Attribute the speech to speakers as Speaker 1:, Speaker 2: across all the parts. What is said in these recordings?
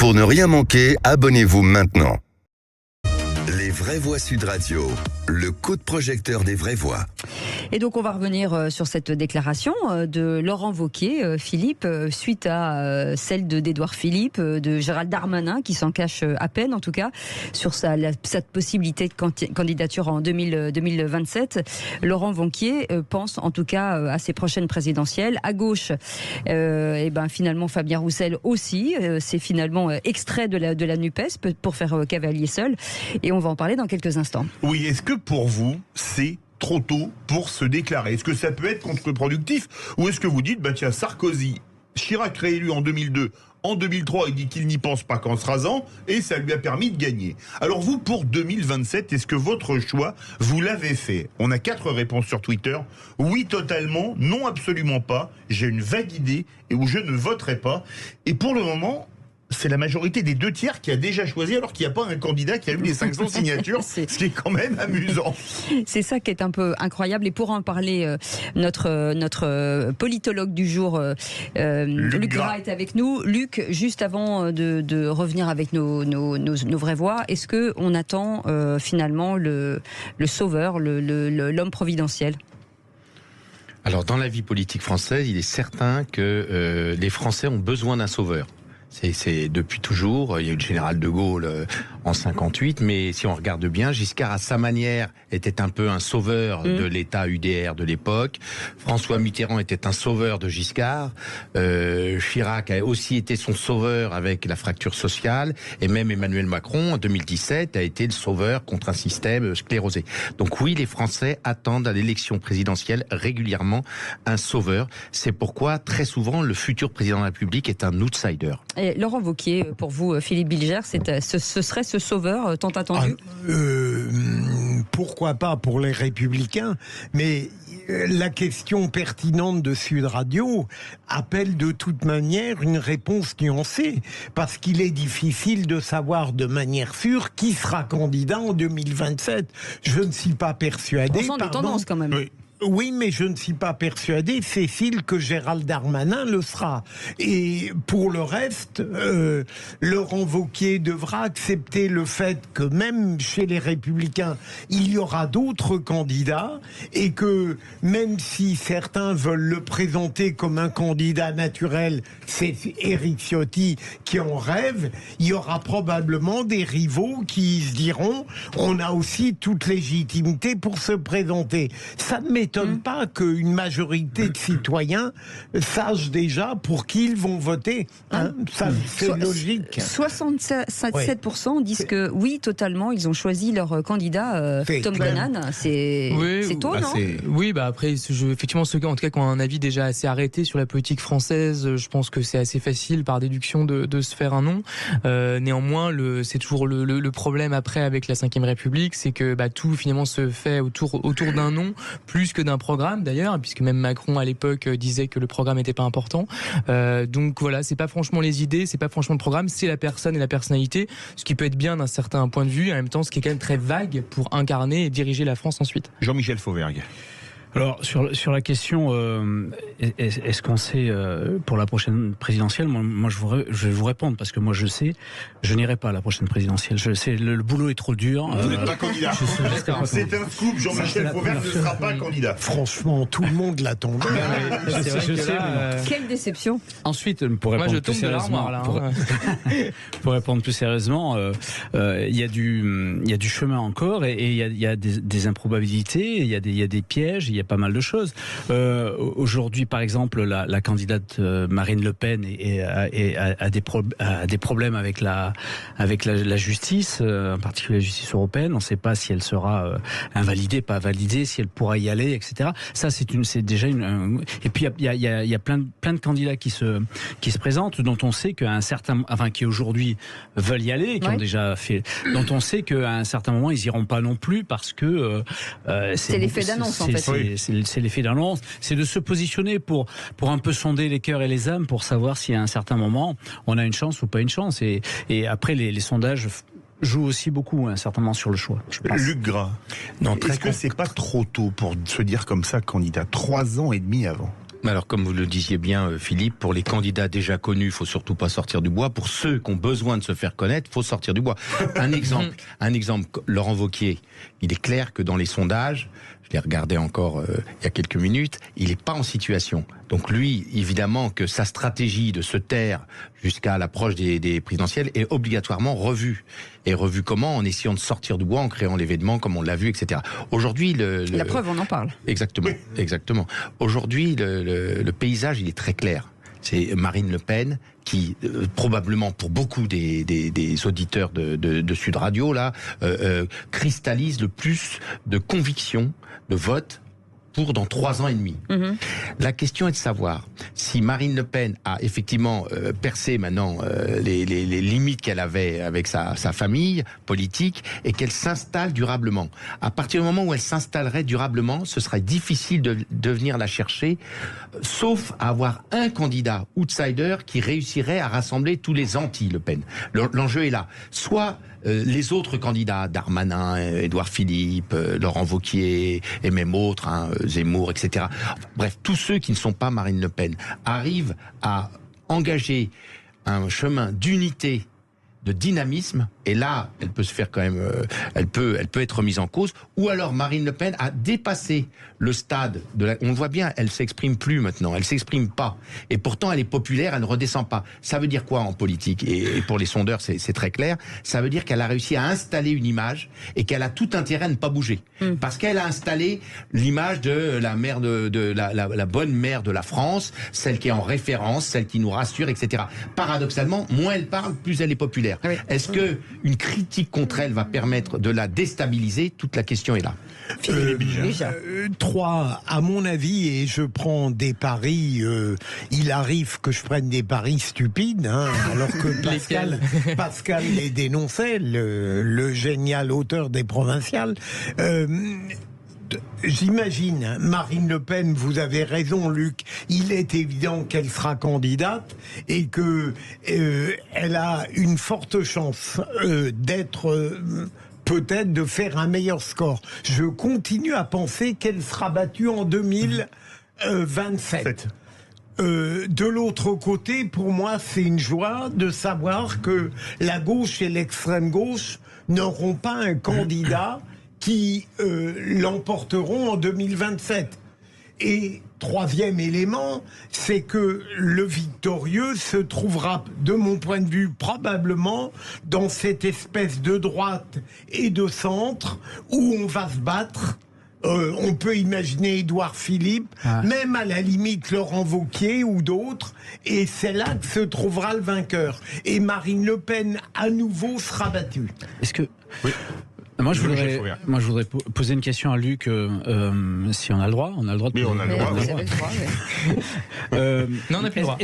Speaker 1: Pour ne rien manquer, abonnez-vous maintenant. Les Vraies Voix Sud Radio, le coup de projecteur des vraies voix.
Speaker 2: Et donc on va revenir sur cette déclaration de Laurent Wauquiez, Philippe, suite à celle d'Édouard Philippe, de Gérald Darmanin, qui s'en cache à peine en tout cas, sur cette possibilité de candidature en 2027. Laurent Wauquiez pense en tout cas à ses prochaines présidentielles. À gauche, et ben finalement Fabien Roussel aussi, c'est finalement extrait de la NUPES pour faire cavalier seul. Et on va en parler dans quelques instants.
Speaker 3: Oui, est-ce que pour vous, c'est trop tôt pour se déclarer? Est-ce que ça peut être contre-productif? Ou est-ce que vous dites, tiens, Sarkozy, Chirac réélu en 2002, en 2003, il dit qu'il n'y pense pas qu'en se rasant, et ça lui a permis de gagner. Alors vous, pour 2027, est-ce que votre choix, vous l'avez fait? On a 4 réponses sur Twitter. Oui, totalement. Non, absolument pas. J'ai une vague idée, et où je ne voterai pas. Et pour le moment, c'est la majorité des 2/3 qui a déjà choisi, alors qu'il n'y a pas un candidat qui a eu les 500 signatures, ce qui est quand même amusant.
Speaker 2: C'est ça qui est un peu incroyable. Et pour en parler, notre politologue du jour, Luc Gras, est avec nous. Luc, juste avant de revenir avec nos vraies voix, est-ce qu'on attend finalement le sauveur, l'homme providentiel ?
Speaker 4: Alors, dans la vie politique française, il est certain que les Français ont besoin d'un sauveur. C'est depuis toujours. Il y a eu le général de Gaulle en 58, mais si on regarde bien, Giscard, à sa manière, était un peu un sauveur de l'État UDR de l'époque. François Mitterrand était un sauveur de Giscard. Chirac a aussi été son sauveur avec la fracture sociale. Et même Emmanuel Macron, en 2017, a été le sauveur contre un système sclérosé. Donc oui, les Français attendent à l'élection présidentielle régulièrement un sauveur. C'est pourquoi, très souvent, le futur président de la République est un outsider.
Speaker 2: Et Laurent Wauquiez, pour vous, Philippe Bilger, ce serait ce sauveur tant attendu ?
Speaker 5: Pourquoi pas pour les Républicains, mais la question pertinente de Sud Radio appelle de toute manière une réponse nuancée, parce qu'il est difficile de savoir de manière sûre qui sera candidat en 2027. Je ne suis pas persuadé...
Speaker 2: On sent des tendances quand même.
Speaker 5: Oui, mais je ne suis pas persuadé, Cécile, que Gérald Darmanin le sera. Et pour le reste, Laurent Wauquiez devra accepter le fait que même chez les Républicains, il y aura d'autres candidats et que même si certains veulent le présenter comme un candidat naturel, c'est Éric Ciotti qui en rêve, il y aura probablement des rivaux qui se diront « on a aussi toute légitimité pour se présenter ». Ça ne m'étonne pas qu'une majorité de citoyens sachent déjà pour qui ils vont voter. Ça, c'est logique.
Speaker 2: 67% disent que oui, totalement, ils ont choisi leur candidat Tom Banane. C'est tôt, non ?
Speaker 6: Oui, après, effectivement, ceux en tout cas qui ont un avis déjà assez arrêté sur la politique française, je pense que c'est assez facile par déduction de se faire un nom. Néanmoins, c'est toujours le problème après avec la Ve République, c'est que tout finalement se fait autour d'un nom, plus que d'un programme d'ailleurs, puisque même Macron à l'époque disait que le programme n'était pas important. Donc voilà, c'est pas franchement les idées, c'est pas franchement le programme, c'est la personne et la personnalité, ce qui peut être bien d'un certain point de vue, et en même temps ce qui est quand même très vague pour incarner et diriger la France ensuite.
Speaker 3: Jean-Michel Fauvergue.
Speaker 7: Alors sur la question, est-ce qu'on sait pour la prochaine présidentielle, moi je vais vous répondre parce que moi je sais, je n'irai pas à la prochaine présidentielle. Je sais, le boulot est trop dur.
Speaker 3: Vous n'êtes pas candidat. C'est un scoop. Jean-Michel Fauvergue ne sera pas candidat.
Speaker 5: Franchement, tout le monde l'attendait.
Speaker 7: Je sais.
Speaker 2: Quelle déception.
Speaker 7: Ensuite, pour répondre plus sérieusement, pour répondre plus sérieusement, il y a du chemin encore et il y a des improbabilités, il y a des pièges, il y a pas mal de choses. Aujourd'hui, par exemple, la candidate Marine Le Pen a des problèmes avec la justice, en particulier la justice européenne. On ne sait pas si elle sera invalidée, pas validée, si elle pourra y aller, etc. Ça, c'est déjà une. Et puis il y a plein de candidats qui se présentent, dont on sait qui aujourd'hui veulent y aller, qui ont déjà fait, dont on sait qu'à un certain moment ils iront pas non plus parce que
Speaker 2: c'est l'effet d'annonce en fait.
Speaker 7: C'est l'effet d'annonce, c'est de se positionner pour un peu sonder les cœurs et les âmes pour savoir si à un certain moment on a une chance ou pas une chance. Et après les sondages jouent aussi beaucoup, certainement, sur le choix.
Speaker 3: Luc Gras, est-ce que c'est pas trop tôt pour se dire comme ça candidat 3 ans et demi avant?
Speaker 4: Alors, comme vous le disiez bien, Philippe, pour les candidats déjà connus, il faut surtout pas sortir du bois. Pour ceux qui ont besoin de se faire connaître, il faut sortir du bois. Un exemple, Laurent Wauquiez, il est clair que dans les sondages, je l'ai regardé encore il y a quelques minutes, il n'est pas en situation. Donc lui, évidemment que sa stratégie de se taire jusqu'à l'approche des présidentielles est obligatoirement revue. Et revue comment? En essayant de sortir du bois, en créant l'événement comme on l'a vu, etc. Aujourd'hui,
Speaker 2: la preuve, on en parle.
Speaker 4: Exactement. Aujourd'hui, le paysage, il est très clair. C'est Marine Le Pen qui, probablement pour beaucoup des auditeurs de Sud Radio, là, cristallise le plus de conviction, de vote pour dans 3 ans et demi. Mmh. La question est de savoir si Marine Le Pen a effectivement percé maintenant les limites qu'elle avait avec sa famille politique et qu'elle s'installe durablement. À partir du moment où elle s'installerait durablement, ce serait difficile de venir la chercher, sauf à avoir un candidat outsider qui réussirait à rassembler tous les anti-Le Pen. L'enjeu est là. Soit les autres candidats, Darmanin, Édouard Philippe, Laurent Wauquiez et même autres, Zemmour, etc. Bref, tous ceux qui ne sont pas Marine Le Pen arrivent à engager un chemin d'unité, de dynamisme, et là, elle peut se faire quand même, elle peut être remise en cause. Ou alors Marine Le Pen a dépassé le stade de on le voit bien, elle s'exprime plus maintenant, elle s'exprime pas, et pourtant elle est populaire, elle ne redescend pas. Ça veut dire quoi en politique? Et pour les sondeurs, c'est très clair. Ça veut dire qu'elle a réussi à installer une image et qu'elle a tout intérêt à ne pas bouger, parce qu'elle a installé l'image de la mère la bonne mère de la France, celle qui est en référence, celle qui nous rassure, etc. Paradoxalement, moins elle parle, plus elle est populaire. Oui. Est-ce que une critique contre elle va permettre de la déstabiliser? Toute la question est là.
Speaker 5: 3, à mon avis, et je prends des paris, il arrive que je prenne des paris stupides, alors que Pascal les dénonçait, le génial auteur des Provinciales. J'imagine, Marine Le Pen, vous avez raison, Luc, il est évident qu'elle sera candidate et que elle a une forte chance d'être... peut-être de faire un meilleur score. Je continue à penser qu'elle sera battue en 2027. De l'autre côté, pour moi, c'est une joie de savoir que la gauche et l'extrême gauche n'auront pas un candidat qui l'emporteront en 2027. Et troisième élément, c'est que le victorieux se trouvera, de mon point de vue, probablement dans cette espèce de droite et de centre où on va se battre. On peut imaginer Édouard Philippe, même à la limite Laurent Wauquiez ou d'autres, et c'est là que se trouvera le vainqueur. Et Marine Le Pen, à nouveau, sera battue.
Speaker 7: Est-ce que... Oui. Moi, je voudrais poser une question à Luc, si on a le droit. On a le droit de...
Speaker 3: Oui, on a le droit.
Speaker 2: Vous avez le droit, oui.
Speaker 6: Non, on n'a plus le droit.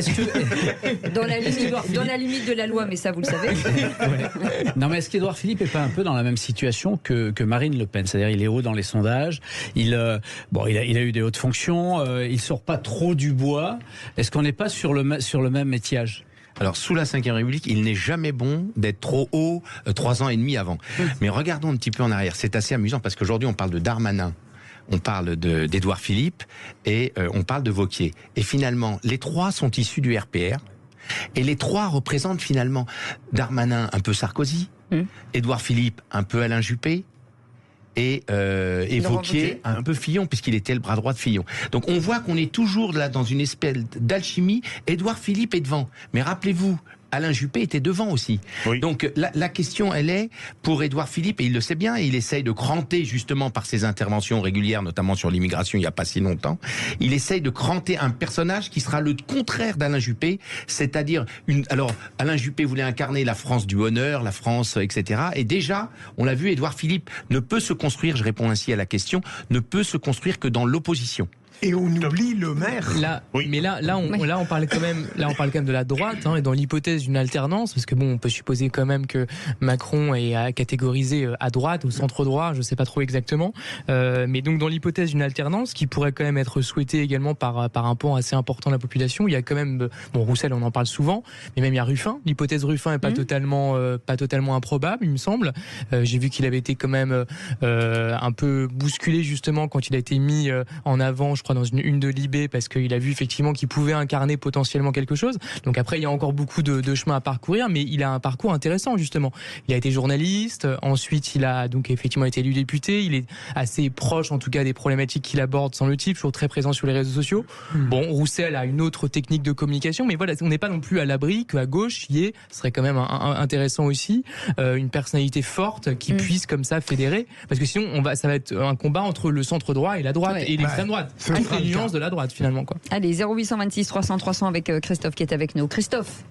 Speaker 2: Dans la limite de la loi, mais ça, vous le savez.
Speaker 7: Ouais. Non, mais est-ce qu'Édouard Philippe n'est pas un peu dans la même situation que Marine Le Pen? C'est-à-dire, il est haut dans les sondages, il a eu des hautes fonctions, il sort pas trop du bois. Est-ce qu'on n'est pas sur le même étiage?
Speaker 4: Alors, sous la Ve République, il n'est jamais bon d'être trop haut 3 ans et demi avant. Mais regardons un petit peu en arrière. C'est assez amusant parce qu'aujourd'hui, on parle de Darmanin, on parle d'Édouard Philippe et on parle de Wauquiez. Et finalement, les 3 sont issus du RPR et les 3 représentent finalement Darmanin un peu Sarkozy, Édouard Philippe un peu Alain Juppé, et Wauquiez un peu Fillon, puisqu'il était le bras droit de Fillon. Donc on voit qu'on est toujours là dans une espèce d'alchimie. Édouard Philippe est devant. Mais rappelez-vous, Alain Juppé était devant aussi. Oui. Donc la question, elle est pour Édouard Philippe, et il le sait bien, et il essaye de cranter justement par ses interventions régulières, notamment sur l'immigration il n'y a pas si longtemps, il essaye de cranter un personnage qui sera le contraire d'Alain Juppé, c'est-à-dire alors Alain Juppé voulait incarner la France du honneur, la France, etc. Et déjà, on l'a vu, Édouard Philippe ne peut se construire, je réponds ainsi à la question, ne peut se construire que dans l'opposition.
Speaker 5: Et on oublie le maire.
Speaker 6: Mais là, on parle quand même de la droite, et dans l'hypothèse d'une alternance, parce que on peut supposer quand même que Macron est catégorisé à droite ou centre droit, je sais pas trop exactement. Mais donc dans l'hypothèse d'une alternance, qui pourrait quand même être souhaitée également par un pan assez important de la population, il y a quand même, Roussel, on en parle souvent, mais même il y a Ruffin. L'hypothèse Ruffin est pas totalement improbable, il me semble. J'ai vu qu'il avait été quand même un peu bousculé justement quand il a été mis en avant, je crois crois, dans une une de Libé, parce qu'il a vu effectivement qu'il pouvait incarner potentiellement quelque chose. Donc après, il y a encore beaucoup de chemin à parcourir, mais il a un parcours intéressant, justement. Il a été journaliste, ensuite il a donc effectivement été élu député, il est assez proche, en tout cas, des problématiques qu'il aborde, semble-t-il, toujours très présent sur les réseaux sociaux. Bon, Roussel a une autre technique de communication, mais voilà, on n'est pas non plus à l'abri qu'à gauche, ce serait quand même intéressant aussi, une personnalité forte qui puisse comme ça fédérer, parce que sinon ça va être un combat entre le centre droit et la droite, et l'extrême droite, toutes les nuances de la droite finalement, quoi.
Speaker 2: Allez, 0826 300 300 avec Christophe qui est avec nous. Christophe.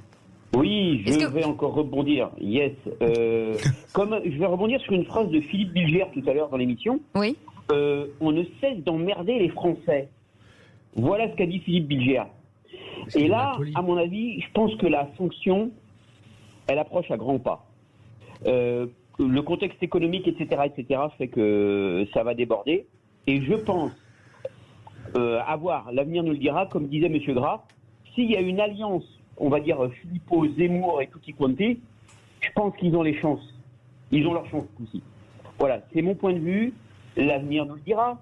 Speaker 8: Oui, je vais encore rebondir. Yes. Je vais rebondir sur une phrase de Philippe Bilger tout à l'heure dans l'émission.
Speaker 2: Oui.
Speaker 8: On ne cesse d'emmerder les Français. Voilà ce qu'a dit Philippe Bilger. Et là, à mon avis, je pense que la sanction, elle approche à grands pas. Le contexte économique, etc., fait que ça va déborder. Et je pense l'avenir nous le dira, comme disait M. Gras, s'il y a une alliance, on va dire Philippot, Zemmour et tutti quanti, je pense qu'ils ont les chances. Ils ont leur chance aussi. Voilà, c'est mon point de vue. L'avenir nous le dira.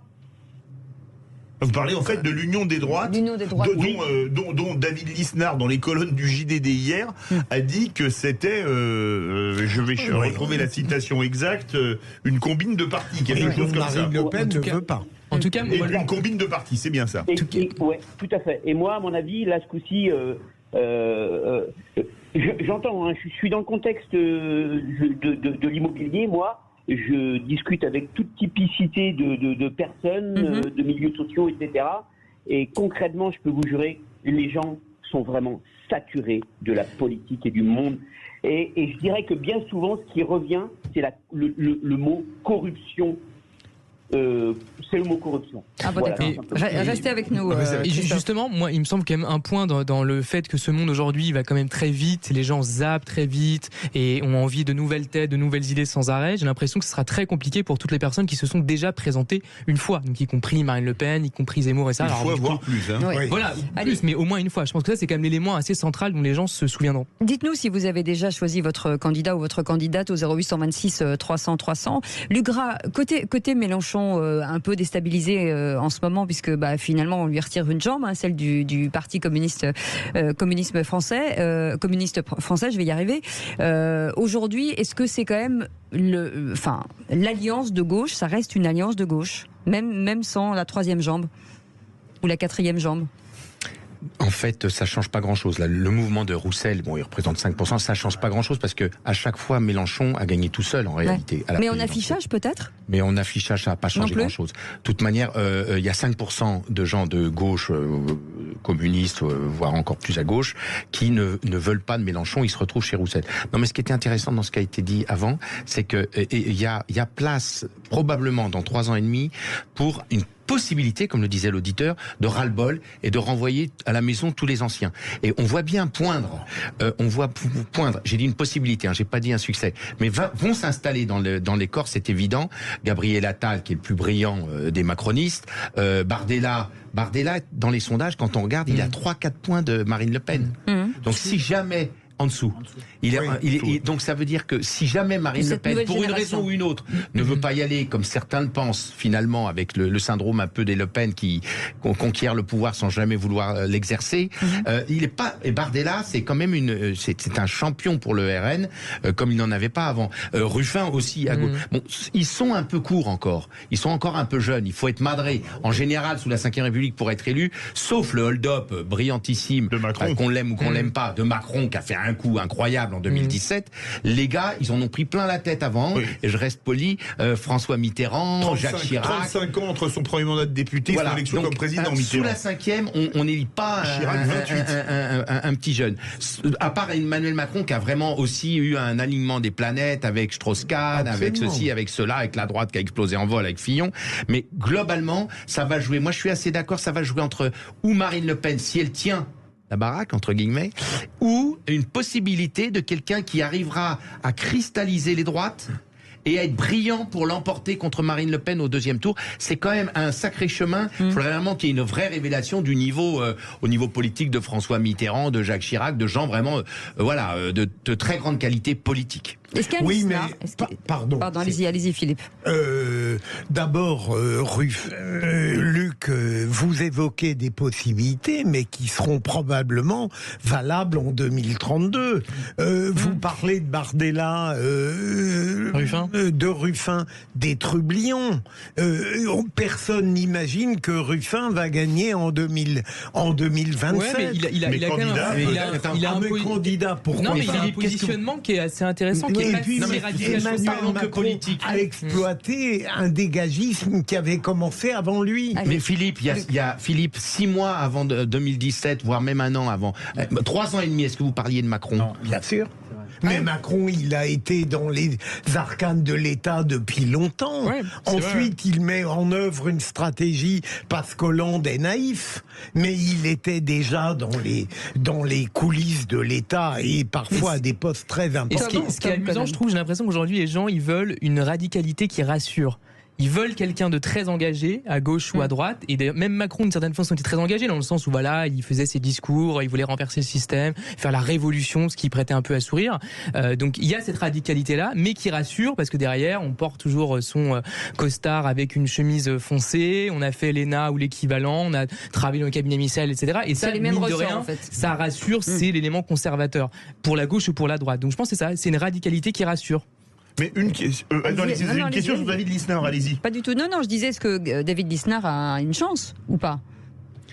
Speaker 3: Vous parlez en fait de l'union des droites, dont David Lisnard, dans les colonnes du JDD hier, a dit que c'était, je vais retrouver la citation exacte, une combine de partis, quelque chose comme ça.
Speaker 5: Marine Le Pen ne veut pas.
Speaker 6: En tout cas,
Speaker 3: une combine de partis, c'est bien ça.
Speaker 8: Ouais, tout à fait. Et moi, à mon avis, là, ce coup-ci, j'entends, je suis dans le contexte de l'immobilier, moi. Je discute avec toute typicité de personnes, de milieux sociaux, etc. Et concrètement, je peux vous jurer, les gens sont vraiment saturés de la politique et du monde. Et je dirais que bien souvent, ce qui revient, c'est le mot corruption. C'est le mot corruption.
Speaker 2: Ah bon, voilà, restez avec nous.
Speaker 6: Et justement, moi, il me semble quand même un point dans le fait que ce monde aujourd'hui va quand même très vite, les gens zappent très vite et ont envie de nouvelles têtes, de nouvelles idées sans arrêt. J'ai l'impression que ce sera très compliqué pour toutes les personnes qui se sont déjà présentées une fois, donc y compris Marine Le Pen, y compris Zemmour et ça.
Speaker 3: Une fois, voire plus. Hein.
Speaker 2: Oui.
Speaker 6: Voilà, plus, mais au moins une fois. Je pense que ça, c'est quand même l'élément assez central dont les gens se souviendront.
Speaker 2: Dites-nous si vous avez déjà choisi votre candidat ou votre candidate au 0826 300 300. Lugra, côté Mélenchon, un peu déstabilisé en ce moment, puisque finalement on lui retire une jambe, celle du parti communiste français, je vais y arriver. Aujourd'hui, est-ce que c'est quand même l'alliance de gauche, ça reste une alliance de gauche, même sans la troisième jambe ou la quatrième jambe?
Speaker 4: En fait, ça change pas grand-chose. Là, le mouvement de Roussel, il représente 5%, ça change pas grand-chose parce que à chaque fois, Mélenchon a gagné tout seul en réalité.
Speaker 2: Mais en affichage peut-être ?
Speaker 4: Mais en affichage, ça n'a pas changé grand-chose. De toute manière, il y a 5% de gens de gauche, communistes, voire encore plus à gauche, qui ne veulent pas de Mélenchon, ils se retrouvent chez Roussel. Non, mais ce qui était intéressant dans ce qui a été dit avant, c'est que il y a place, probablement dans 3 ans et demi, pour une possibilité, comme le disait l'auditeur, de ras-le-bol et de renvoyer à la maison tous les anciens. Et on voit bien poindre, j'ai dit une possibilité, j'ai pas dit un succès, mais vont s'installer dans les corps, c'est évident. Gabriel Attal, qui est le plus brillant des macronistes, Bardella, dans les sondages, quand on regarde, il a 3-4 points de Marine Le Pen. Donc si jamais... En dessous. Donc ça veut dire que si jamais Marine Le Pen, pour une raison ou une autre, ne veut pas y aller, comme certains le pensent finalement, avec le syndrome un peu des Le Pen qui conquiert le pouvoir sans jamais vouloir l'exercer, il est pas. Et Bardella, c'est quand même c'est un champion pour le RN, comme il n'en avait pas avant. Ruffin aussi à gauche. Bon, ils sont un peu courts encore. Ils sont encore un peu jeunes. Il faut être madré. En général, sous la Ve République, pour être élu, sauf le hold-up brillantissime de Macron, qu'on l'aime ou qu'on l'aime pas, de Macron, qui a fait un coup incroyable en 2017. Les gars, ils en ont pris plein la tête avant. Et je reste poli. François Mitterrand, Jacques Chirac.
Speaker 3: 35 ans entre son premier mandat de député et son élection comme président.
Speaker 4: Sous la 5e, on n'élit pas un petit jeune. À part Emmanuel Macron, qui a vraiment aussi eu un alignement des planètes avec Strauss-Kahn, avec ceci, avec cela, avec la droite qui a explosé en vol avec Fillon. Mais globalement, ça va jouer. Moi, je suis assez d'accord, ça va jouer entre ou Marine Le Pen, si elle tient la baraque, entre guillemets, ou une possibilité de quelqu'un qui arrivera à cristalliser les droites et à être brillant pour l'emporter contre Marine Le Pen au 2e tour. C'est quand même un sacré chemin. Il faudrait vraiment qu'il y ait une vraie révélation du niveau, au niveau politique de François Mitterrand, de Jacques Chirac, de gens vraiment, de très grande qualité politique.
Speaker 2: Est-ce qu'il y a
Speaker 5: Oui, mais
Speaker 2: pardon, allez-y, Philippe.
Speaker 5: D'abord, Luc, vous évoquez des possibilités, mais qui seront probablement valables en 2032. Vous parlez de Bardella, de Ruffin, des trublions. Personne n'imagine que Ruffin va gagner en 2027.
Speaker 6: Ouais, mais il a quand même un
Speaker 5: candidat. Pourquoi?
Speaker 6: Non, mais il a un positionnement qui est assez intéressant.
Speaker 5: Emmanuel Macron a exploité un dégagisme qui avait commencé avant lui.
Speaker 4: Mais Philippe, il y a Philippe, 6 mois avant 2017, voire même un an avant, 3 ans et demi, est-ce que vous parliez de Macron?
Speaker 5: Non, bien sûr. Mais Macron, il a été dans les arcanes de l'État depuis longtemps. Ouais, ensuite, il met en œuvre une stratégie parce qu'Hollande est naïf, mais il était déjà dans les coulisses de l'État et parfois à des postes très importants.
Speaker 6: Et ce qui est amusant, je trouve, j'ai l'impression qu'aujourd'hui, les gens, ils veulent une radicalité qui rassure. Ils veulent quelqu'un de très engagé, à gauche ou à droite. Et d'ailleurs, même Macron, d'une certaine façon, était très engagé, dans le sens où, voilà, il faisait ses discours, il voulait renverser le système, faire la révolution, ce qui prêtait un peu à sourire. Donc, il y a cette radicalité-là, mais qui rassure, parce que derrière, on porte toujours son costard avec une chemise foncée, on a fait l'ENA ou l'équivalent, on a travaillé dans le cabinet ministériel, etc. Et ça, mine de rien, en fait, ça rassure, c'est l'élément conservateur, pour la gauche ou pour la droite. Donc, je pense que c'est ça, c'est une radicalité qui rassure.
Speaker 3: Mais une question sur David Lisnard, allez-y.
Speaker 2: Pas du tout. Non, je disais, est-ce que David Lisnard a une chance ou pas?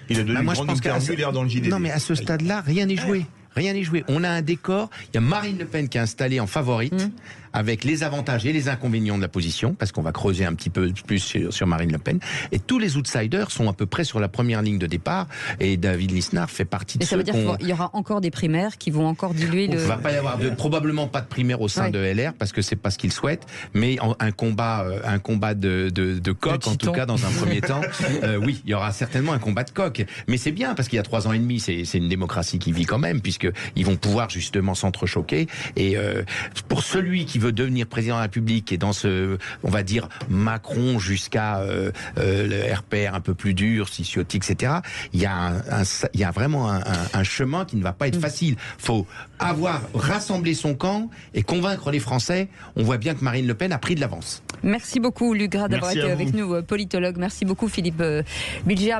Speaker 3: Il a donné une grande interview hier dans le JDD.
Speaker 4: Non, mais à ce stade-là, rien n'est joué. Rien n'est joué. On a un décor. Il y a Marine Le Pen qui est installée en favorite, avec les avantages et les inconvénients de la position, parce qu'on va creuser un petit peu plus sur Marine LePen. Et tous les outsiders sont à peu près sur la première ligne de départ. Et David Lisnard fait partie de ceux.
Speaker 2: Et ça veut dire qu'il y aura encore des primaires qui vont encore diluer le.
Speaker 4: Il ne va pas y avoir probablement pas de primaires au sein de LR, parce que c'est pas ce qu'ils souhaitent. Mais un combat de coq, en tout cas dans un premier temps. Oui, il y aura certainement un combat de coq. Mais c'est bien, parce qu'il y a 3 ans et demi, c'est une démocratie qui vit quand même, puisque ils vont pouvoir justement s'entrechoquer. Et pour celui qui veut devenir président de la République et dans ce, on va dire, Macron jusqu'à le RPR un peu plus dur, Ciotti, etc., il y a vraiment un chemin qui ne va pas être facile. Faut avoir rassemblé son camp et convaincre les Français. On voit bien que Marine Le Pen a pris de l'avance.
Speaker 2: Merci beaucoup, Luc Gras, d'avoir été avec nous, politologue. Merci beaucoup, Philippe Bilger.